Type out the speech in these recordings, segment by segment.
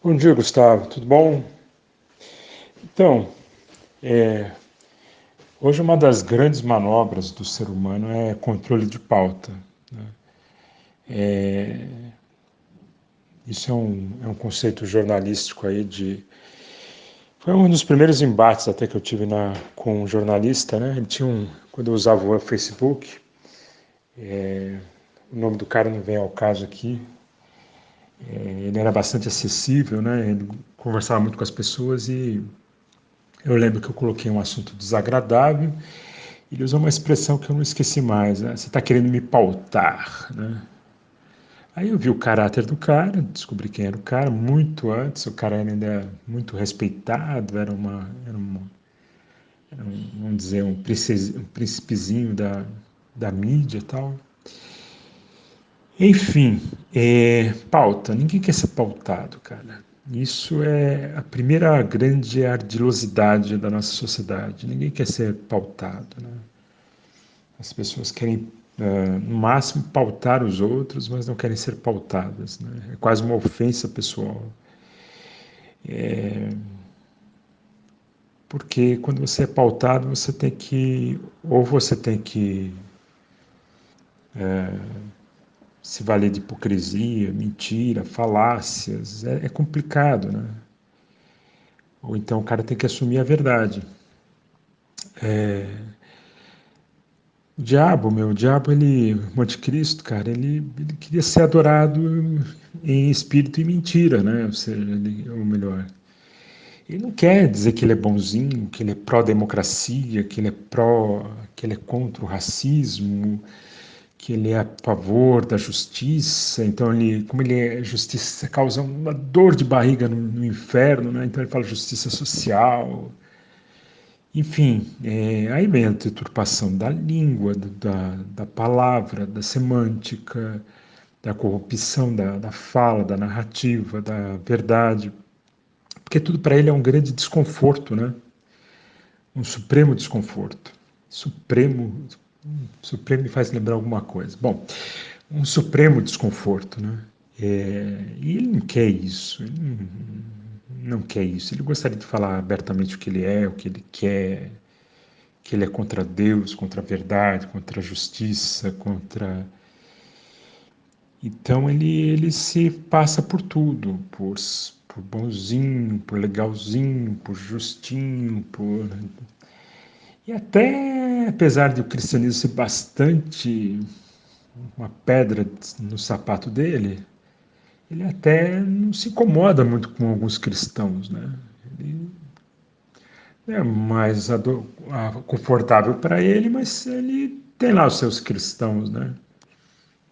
Bom dia, Gustavo. Tudo bom? Então, é, hoje uma das grandes manobras do ser humano é controle de pauta. Isso é um conceito jornalístico aí de... Foi um dos primeiros embates até que eu tive com um jornalista, né? Ele tinha quando eu usava o Facebook, o nome do cara não vem ao caso aqui, ele era bastante acessível, né? Ele conversava muito com as pessoas e eu lembro que eu coloquei um assunto desagradável. Ele usou uma expressão que eu não esqueci mais, né? Você está querendo me pautar, né? Aí eu vi o caráter do cara, descobri quem era o cara muito antes. O cara era ainda muito respeitado, vamos dizer, um príncipezinho da mídia e tal. Enfim, pauta. Ninguém quer ser pautado, cara. Isso é a primeira grande ardilosidade da nossa sociedade. Ninguém quer ser pautado, né? As pessoas querem, no máximo, pautar os outros, mas não querem ser pautadas, né? É quase uma ofensa pessoal. Porque quando você é pautado, você tem que, ou você tem que se valer de hipocrisia, mentira, falácias, é complicado, né? Ou então o cara tem que assumir a verdade. O diabo, o anticristo, cara, ele queria ser adorado em espírito e mentira, né? Ou seja, ou melhor, ele não quer dizer que ele é bonzinho, que ele é pró-democracia, que ele é contra o racismo, que ele é a favor da justiça. Então, como ele é justiça, causa uma dor de barriga no inferno, né? Então ele fala justiça social. Enfim, aí vem a deturpação da língua, da palavra, da semântica, da corrupção da fala, da narrativa, da verdade, porque tudo para ele é um grande desconforto, né? Um supremo desconforto. Supremo, supremo me faz lembrar alguma coisa. Bom, um supremo desconforto, né? E ele não quer isso, ele não quer isso. Ele gostaria de falar abertamente o que ele é, o que ele quer, que ele é contra Deus, contra a verdade, contra a justiça, contra... Então ele se passa por tudo, por bonzinho, por legalzinho, por justinho, por... E até, apesar de o cristianismo ser bastante uma pedra no sapato dele, ele até não se incomoda muito com alguns cristãos, né? Ele é mais confortável para ele, mas ele tem lá os seus cristãos, né?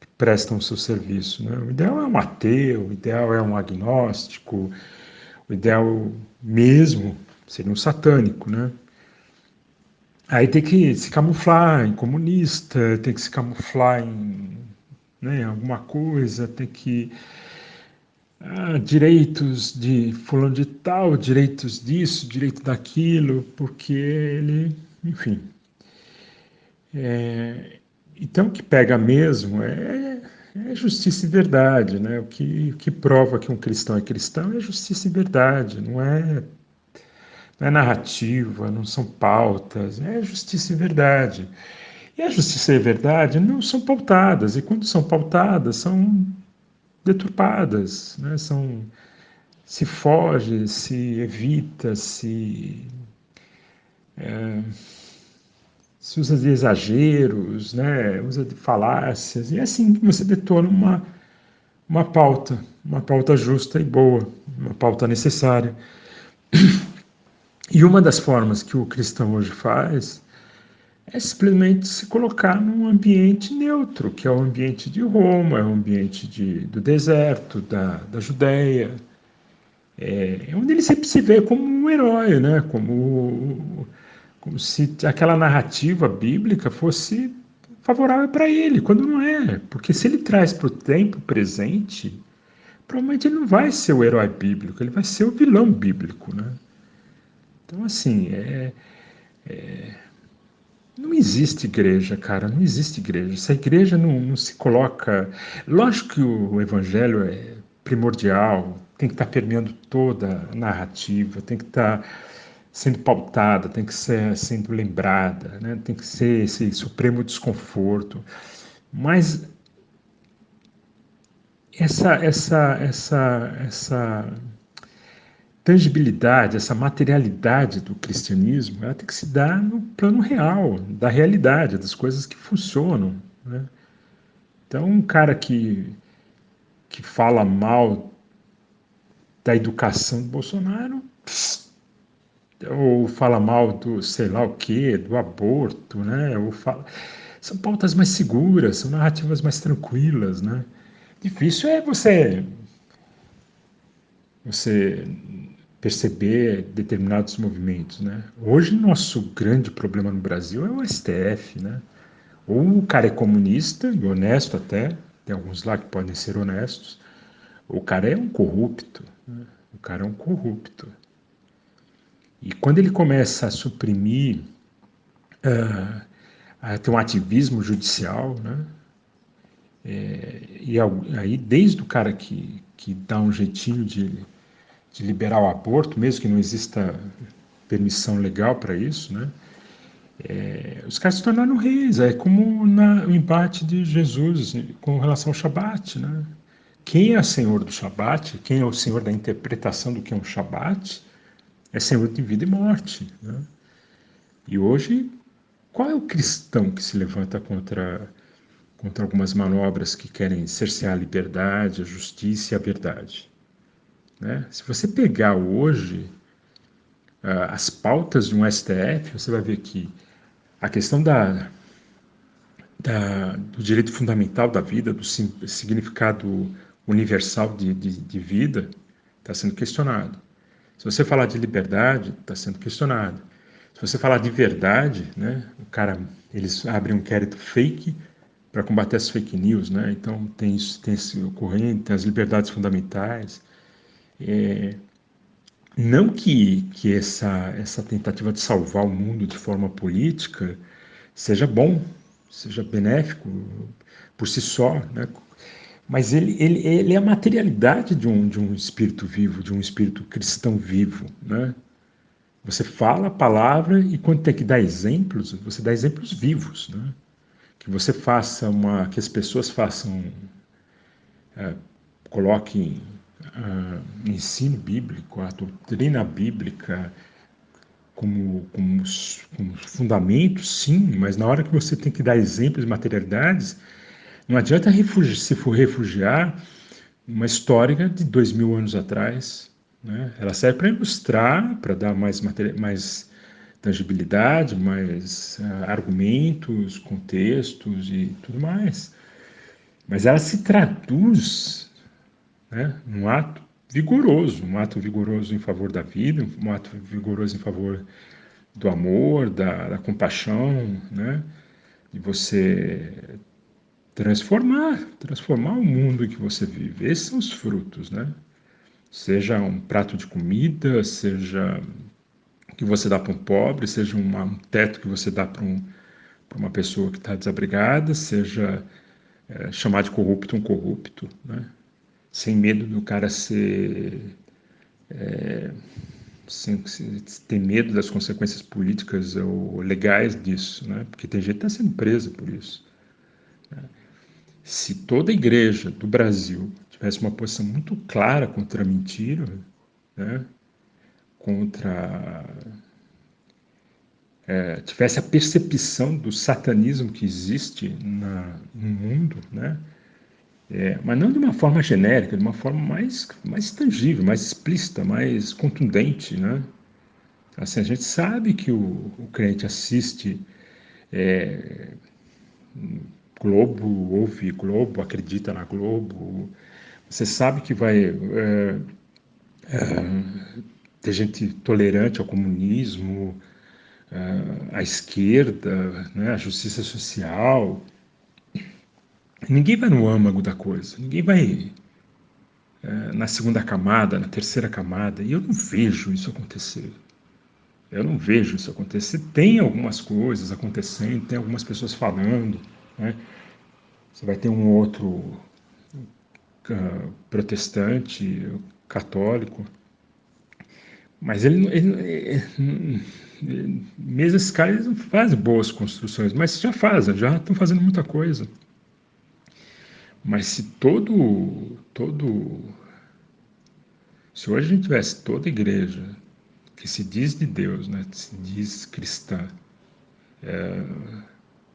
Que prestam o seu serviço, né? O ideal é um ateu, o ideal é um agnóstico, o ideal mesmo seria um satânico, né? Aí tem que se camuflar em comunista, tem que se camuflar em, né, alguma coisa, tem que direitos de fulano de tal, direitos disso, direito daquilo, porque ele, enfim. Então o que pega mesmo é justiça e verdade, né? O que prova que um cristão é cristão é justiça e verdade, não é narrativa, não são pautas, é justiça e verdade. E a justiça e a verdade não são pautadas, e quando são pautadas, são deturpadas, né? Se foge, se evita, se usa de exageros, né? Usa de falácias, e é assim que você detona uma pauta justa e boa, uma pauta necessária. E uma das formas que o cristão hoje faz é simplesmente se colocar num ambiente neutro, que é o ambiente de Roma, é o ambiente do deserto, da Judéia, onde ele sempre se vê como um herói, né? Como se aquela narrativa bíblica fosse favorável para ele, quando não é. Porque se ele traz para o tempo presente, provavelmente ele não vai ser o herói bíblico, ele vai ser o vilão bíblico, né? Então, assim, não existe igreja, cara, não existe igreja. Essa igreja não se coloca. Lógico que o evangelho é primordial, tem que estar permeando toda a narrativa, tem que estar sendo pautada, tem que ser sendo lembrada, né? Tem que ser esse supremo desconforto. Mas essa tangibilidade, essa materialidade do cristianismo, ela tem que se dar no plano real, da realidade, das coisas que funcionam, né? Então, um cara que fala mal da educação do Bolsonaro, ou fala mal do sei lá o quê, do aborto, né? Ou fala... São pautas mais seguras, são narrativas mais tranquilas, né? Difícil é você perceber determinados movimentos, né? Hoje nosso grande problema no Brasil é o STF, né? Ou o cara é comunista e honesto até, tem alguns lá que podem ser honestos, ou o cara é um corrupto, né? O cara é um corrupto. E quando ele começa a suprimir, a ter um ativismo judicial, né? E aí desde o cara que dá um jeitinho de liberar o aborto, mesmo que não exista permissão legal para isso, né? Os caras se tornaram reis, é como no embate de Jesus com relação ao Shabat, né? Quem é senhor do Shabat, quem é o senhor da interpretação do que é um Shabat, é senhor de vida e morte, né? E hoje, qual é o cristão que se levanta contra algumas manobras que querem cercear a liberdade, a justiça e a verdade, né? Se você pegar hoje as pautas de um STF, você vai ver que a questão do direito fundamental da vida, do significado universal de vida, está sendo questionado. Se você falar de liberdade, está sendo questionado. Se você falar de verdade, né, eles abrem um inquérito fake para combater as fake news, né? Então tem isso, tem esse ocorrente, tem as liberdades fundamentais. Não que essa tentativa de salvar o mundo de forma política seja bom, seja benéfico por si só, né? Mas ele é a materialidade de um espírito vivo, de um espírito cristão vivo, né? Você fala a palavra e quando tem que dar exemplos, você dá exemplos vivos, né? Que as pessoas façam, coloquem ensino bíblico, a doutrina bíblica como fundamentos, sim, mas na hora que você tem que dar exemplos e materialidades, não adianta se for refugiar uma história de 2000 anos atrás, né? Ela serve para ilustrar, para dar mais tangibilidade, mais argumentos, contextos e tudo mais. Mas ela se traduz, né, num ato vigoroso, um ato vigoroso em favor da vida, um ato vigoroso em favor do amor, da compaixão, né? De você transformar o mundo em que você vive. Esses são os frutos, né? Seja um prato de comida, seja que você dá para um pobre, seja um teto que você dá para uma pessoa que está desabrigada, seja chamar de corrupto um corrupto, né? Sem medo do cara sem ter medo das consequências políticas ou legais disso, né? Porque tem gente que está sendo presa por isso. Se toda a igreja do Brasil tivesse uma posição muito clara contra a mentira, né? Tivesse a percepção do satanismo que existe no mundo, né? Mas não de uma forma genérica, de uma forma mais tangível, mais explícita, mais contundente, né? Assim, a gente sabe que o crente assiste Globo, ouve Globo, acredita na Globo. Você sabe que vai ter gente tolerante ao comunismo, à esquerda, né, à justiça social. Ninguém vai no âmago da coisa, ninguém vai na segunda camada, na terceira camada, e eu não vejo isso acontecer. Eu não vejo isso acontecer. Tem algumas coisas acontecendo, tem algumas pessoas falando, né? Você vai ter um outro protestante católico, mas mesmo esses caras eles não fazem boas construções, mas já fazem, já estão fazendo muita coisa. Mas se hoje a gente tivesse toda a igreja que se diz de Deus, né, se diz cristã,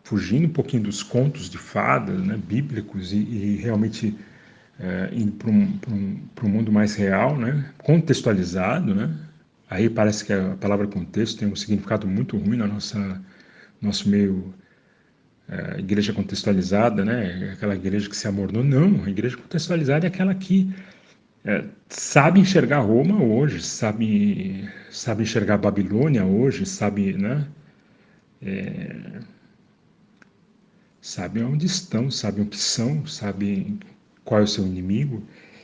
fugindo um pouquinho dos contos de fadas, né, bíblicos e realmente indo para um mundo mais real, né, contextualizado, né, aí parece que a palavra contexto tem um significado muito ruim na nosso meio. A igreja contextualizada, né, aquela igreja que se amornou, não, a igreja contextualizada é aquela que sabe enxergar Roma hoje, sabe enxergar a Babilônia hoje, sabe, né, sabem onde estão, sabem o que são, sabem qual é o seu inimigo,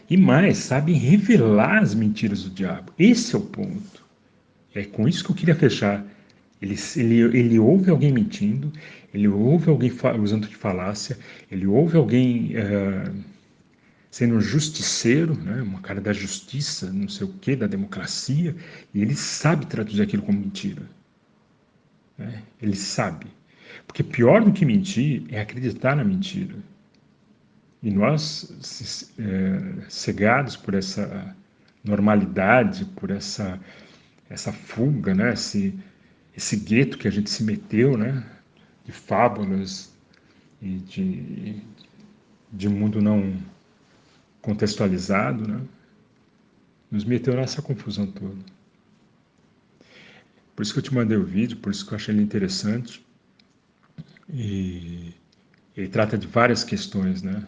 e mais, sabem revelar as mentiras do diabo. Esse é o ponto. É com isso que eu queria fechar. Ele ouve alguém mentindo, ele ouve alguém usando de falácia, ele ouve alguém sendo um justiceiro, né, uma cara da justiça, não sei o que, da democracia, e ele sabe traduzir aquilo como mentira. Né? Ele sabe. Porque pior do que mentir é acreditar na mentira. E nós, cegados por essa normalidade, por essa fuga, né? Esse gueto que a gente se meteu, né? De fábulas e de mundo não contextualizado, né? Nos meteu nessa confusão toda. Por isso que eu te mandei o vídeo, por isso que eu achei ele interessante. E ele trata de várias questões, né?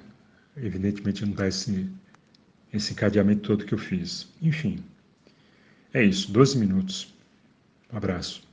Evidentemente não dá esse encadeamento todo que eu fiz. Enfim, é isso, 12 minutos. Um abraço.